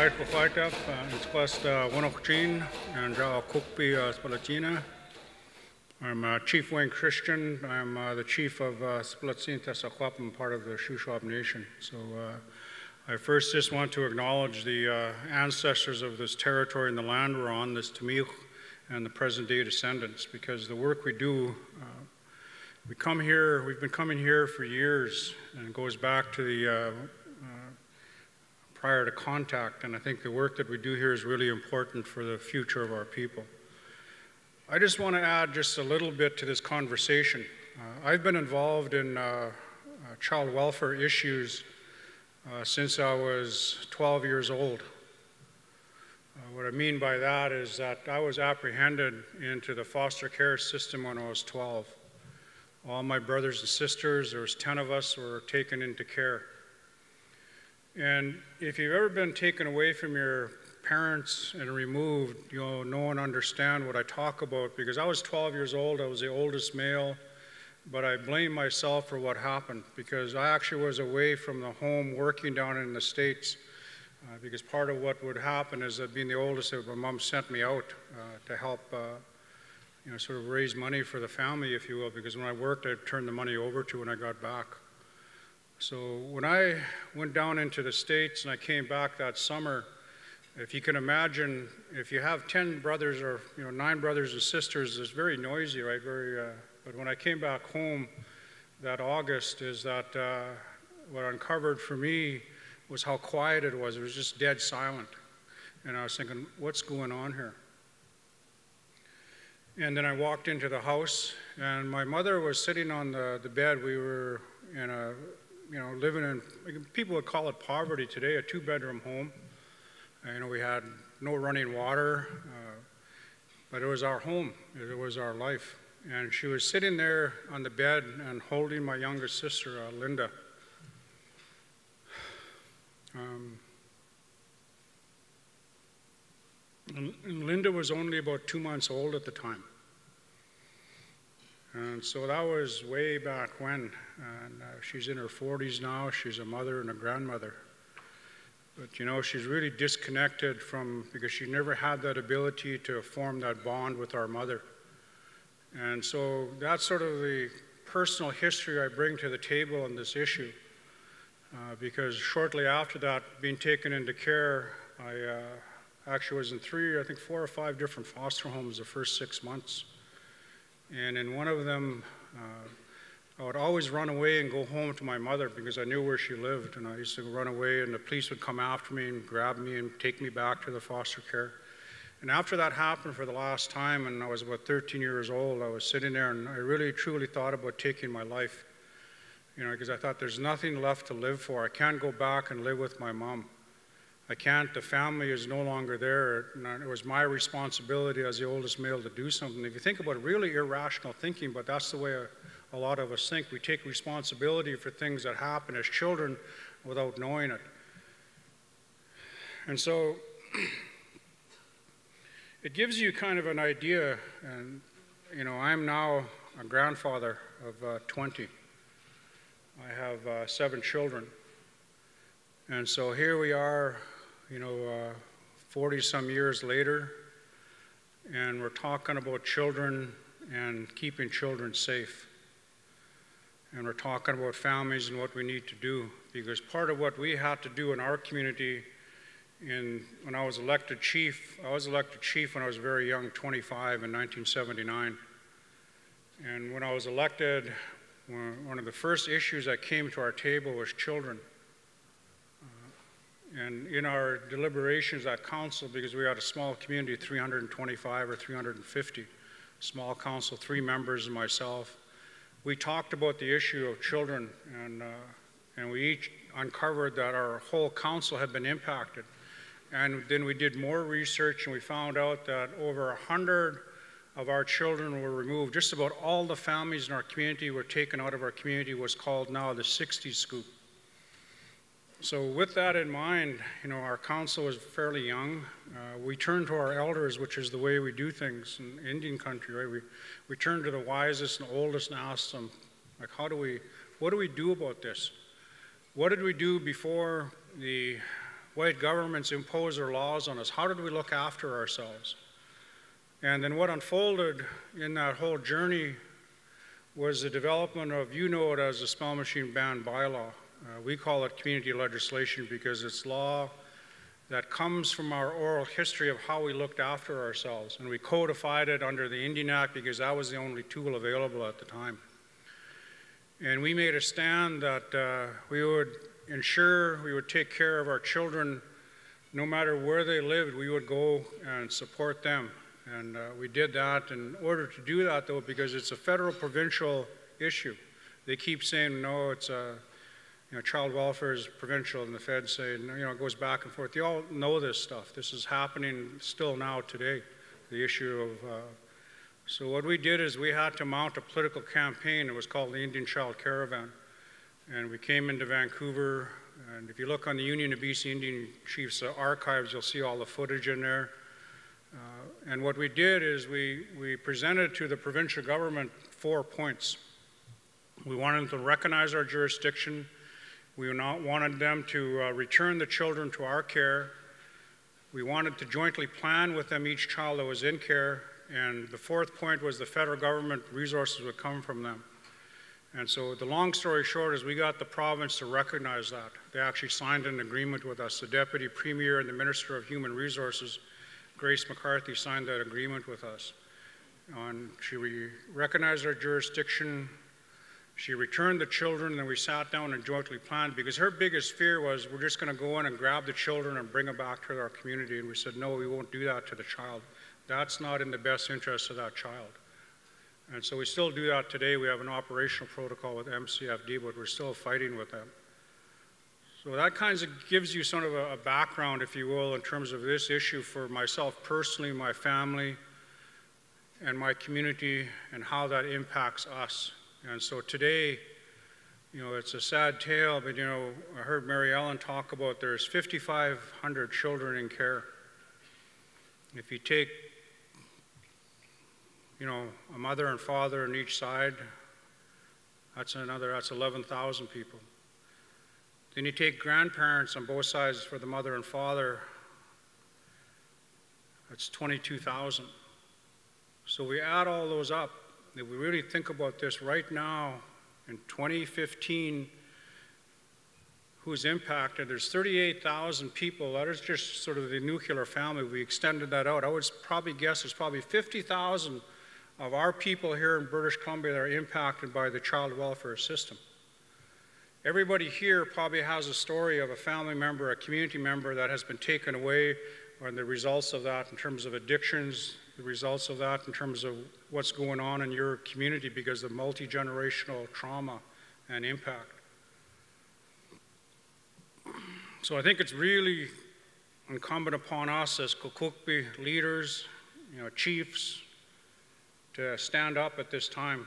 Kukpi7 and Kukpi7. I'm a Chief Wayne Christian. I'm the Chief of Splatsin Tesaquap. I'm part of the Shuswap Nation. So I first just want to acknowledge the ancestors of this territory and the land we're on, this Tamil and the present-day descendants, because the work we do, we've been coming here for years, and it goes back to the prior to contact, and I think the work that we do here is really important for the future of our people. I just want to add just a little bit to this conversation. I've been involved in child welfare issues since I was 12 years old. What I mean by that is that I was apprehended into the foster care system when I was 12. All my brothers and sisters, there was 10 of us, were taken into care. And if you've ever been taken away from your parents and removed, you'll know and understand what I talk about, because I was 12 years old, I was the oldest male, but I blame myself for what happened, because I actually was away from the home working down in the States, because part of what would happen is that being the oldest, my mom sent me out to help sort of raise money for the family, if you will, because when I worked, I'd turn the money over to when I got back. So when I went down into the States and I came back that summer, if you can imagine, if you have 10 brothers or 9 brothers and sisters, it's very noisy, right? But when I came back home that August, is that what uncovered for me was how quiet it was. It was just dead silent. And I was thinking, what's going on here? And then I walked into the house, and my mother was sitting on the bed. We were in a living in, people would call it poverty today, a 2-bedroom home. We had no running water, but it was our home, it was our life. And she was sitting there on the bed and holding my youngest sister, Linda. And Linda was only about 2 months old at the time. And so that was way back when, and she's in her 40s now. She's a mother and a grandmother. But she's really disconnected because she never had that ability to form that bond with our mother. And so that's sort of the personal history I bring to the table on this issue. Because shortly after that, being taken into care, I actually was in 4 or 5 different foster homes the first 6 months. And in one of them, I would always run away and go home to my mother because I knew where she lived. And I used to run away, and the police would come after me and grab me and take me back to the foster care. And after that happened for the last time, and I was about 13 years old, I was sitting there and I really truly thought about taking my life. Because I thought there's nothing left to live for. I can't go back and live with my mom. I can't, the family is no longer there. And it was my responsibility as the oldest male to do something. If you think about it, really irrational thinking, but that's the way a lot of us think. We take responsibility for things that happen as children without knowing it. And so it gives you kind of an idea, and I'm now a grandfather of 20. I have 7 children. And so here we are, 40-some years later, and we're talking about children and keeping children safe. And we're talking about families and what we need to do, because part of what we had to do in our community, when I was elected chief when I was very young, 25 in 1979. And when I was elected, one of the first issues that came to our table was children. And in our deliberations at council, because we had a small community, 325 or 350, small council, 3 members and myself, we talked about the issue of children, and we each uncovered that our whole council had been impacted. And then we did more research, and we found out that over 100 of our children were removed. Just about all the families in our community were taken out of our community, what's called now the 60s scoop. So with that in mind, our council was fairly young. We turned to our elders, which is the way we do things in Indian country, right? We turned to the wisest and oldest and asked them, like, what do we do about this? What did we do before white governments impose their laws on us, how did we look after ourselves? And then what unfolded in that whole journey was the development of, you know it as the smell machine ban bylaw. We call it community legislation because it's law that comes from our oral history of how we looked after ourselves. And we codified it under the Indian Act because that was the only tool available at the time. And we made a stand that we would ensure we would take care of our children no matter where they lived. We would go and support them. And we did that. In order to do that, though, because it's a federal provincial issue, they keep saying, no, it's child welfare is provincial, and the feds say, it goes back and forth. They all know this stuff. This is happening still now today, the issue of, so what we did is we had to mount a political campaign. It was called the Indian Child Caravan. And we came into Vancouver, and if you look on the Union of BC Indian Chiefs archives, you'll see all the footage in there. And what we did is we presented to the provincial government 4 points. We wanted them to recognize our jurisdiction. We wanted them to return the children to our care. We wanted to jointly plan with them each child that was in care. And the 4th point was the federal government resources would come from them. And so the long story short is we got the province to recognize that. They actually signed an agreement with us. The Deputy Premier and the Minister of Human Resources, Grace McCarthy, signed that agreement with us. She recognized our jurisdiction. She returned the children, and then we sat down and jointly planned because her biggest fear was we're just going to go in and grab the children and bring them back to our community. And we said, no, we won't do that to the child. That's not in the best interest of that child. And so we still do that today. We have an operational protocol with MCFD, but we're still fighting with them. So that kind of gives you sort of a background, if you will, in terms of this issue for myself personally, my family, and my community, and how that impacts us. And so today, it's a sad tale, but I heard Mary Ellen talk about there's 5,500 children in care. If you take, a mother and father on each side, that's 11,000 people. Then you take grandparents on both sides for the mother and father, that's 22,000. So we add all those up. If we really think about this right now, in 2015, who's impacted, there's 38,000 people. That is just sort of the nuclear family. We extended that out. I would probably guess there's probably 50,000 of our people here in British Columbia that are impacted by the child welfare system. Everybody here probably has a story of a family member, a community member that has been taken away, or the results of that in terms of addictions, the results of that in terms of what's going on in your community because of multi-generational trauma and impact. So I think it's really incumbent upon us as Kukpi leaders, chiefs, to stand up at this time.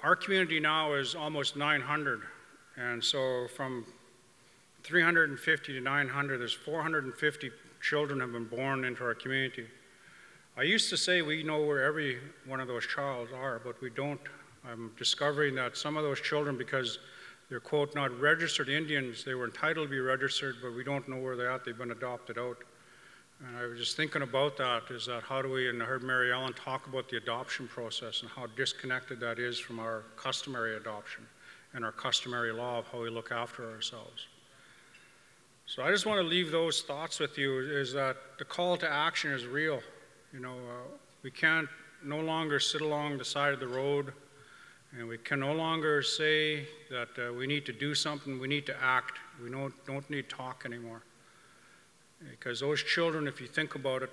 Our community now is almost 900, and so from 350 to 900, there's 450 children have been born into our community. I used to say we know where every one of those children are, but we don't. I'm discovering that some of those children, because they're, quote, not registered Indians, they were entitled to be registered, but we don't know where they're at. They've been adopted out. And I was just thinking about that, is that how do we, and I heard Mary Ellen talk about the adoption process and how disconnected that is from our customary adoption and our customary law of how we look after ourselves. So I just want to leave those thoughts with you, is that the call to action is real. We can't no longer sit along the side of the road, and we can no longer say that we need to do something, we need to act. We don't need talk anymore. Because those children, if you think about it,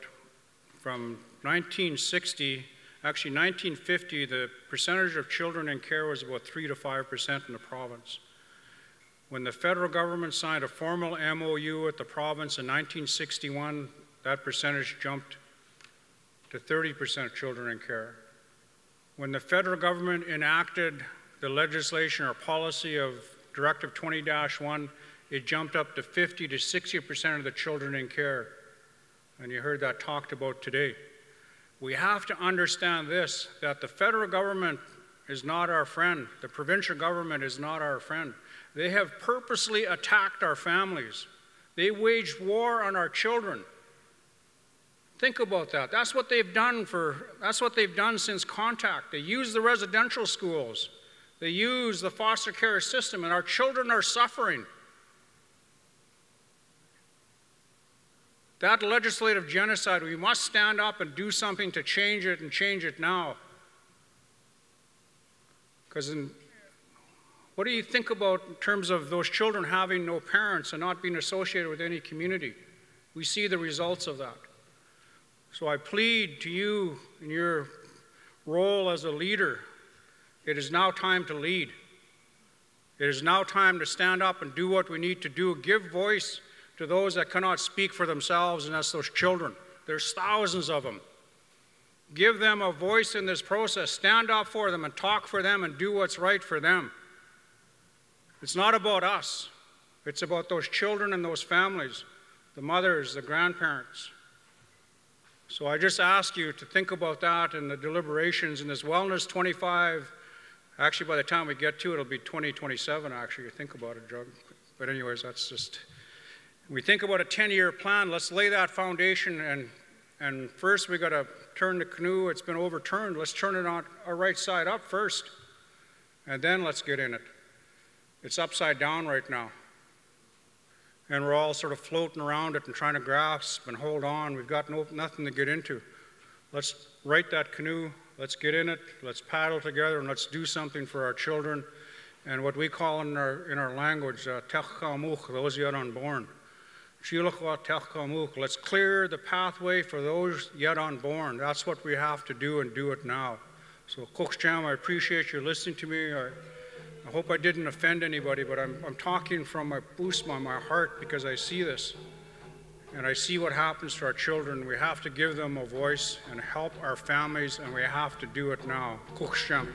from 1960, actually 1950, the percentage of children in care was about 3 to 5% in the province. When the federal government signed a formal MOU with the province in 1961, that percentage jumped to 30% of children in care. When the federal government enacted the legislation or policy of Directive 20-1, it jumped up to 50 to 60% of the children in care. And you heard that talked about today. We have to understand this, that the federal government is not our friend. The provincial government is not our friend. They have purposely attacked our families. They waged war on our children. Think about that. That's what they've done since contact. They use the residential schools. They use the foster care system, and our children are suffering. That legislative genocide, we must stand up and do something to change it, and change it now. Because what do you think about in terms of those children having no parents and not being associated with any community? We see the results of that. So I plead to you in your role as a leader, it is now time to lead. It is now time to stand up and do what we need to do. Give voice to those that cannot speak for themselves, and that's those children. There's thousands of them. Give them a voice in this process. Stand up for them and talk for them and do what's right for them. It's not about us. It's about those children and those families, the mothers, the grandparents. So I just ask you to think about that in the deliberations in this Wellness 25. Actually, by the time we get to it, it'll be 2027, actually. You think about it, Doug. But anyways, that's just... We think about a 10-year plan. Let's lay that foundation, and first we got to turn the canoe. It's been overturned. Let's turn it on our right side up first, and then let's get in it. It's upside down right now, and we're all sort of floating around it and trying to grasp and hold on. We've got nothing to get into. Let's right that canoe. Let's get in it. Let's paddle together, and let's do something for our children, and what we call in our language, those yet unborn. Let's clear the pathway for those yet unborn. That's what we have to do, and do it now. So, Kukpi7, I appreciate you listening to me. I hope I didn't offend anybody, but I'm talking from my heart, because I see this. And I see what happens to our children. We have to give them a voice and help our families, and we have to do it now. Kukpi7.